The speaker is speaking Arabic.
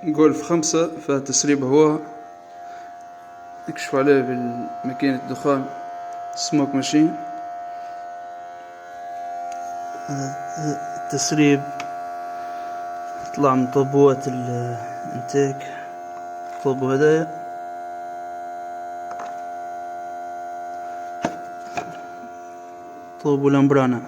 جولف 5 فيها تسريب هواء، نكشف عليه بالماكينة دخان سموك ماشين. التسريب يطلع من طبوات الانتيك، طوبو هدايا، طوبو لامبرانا.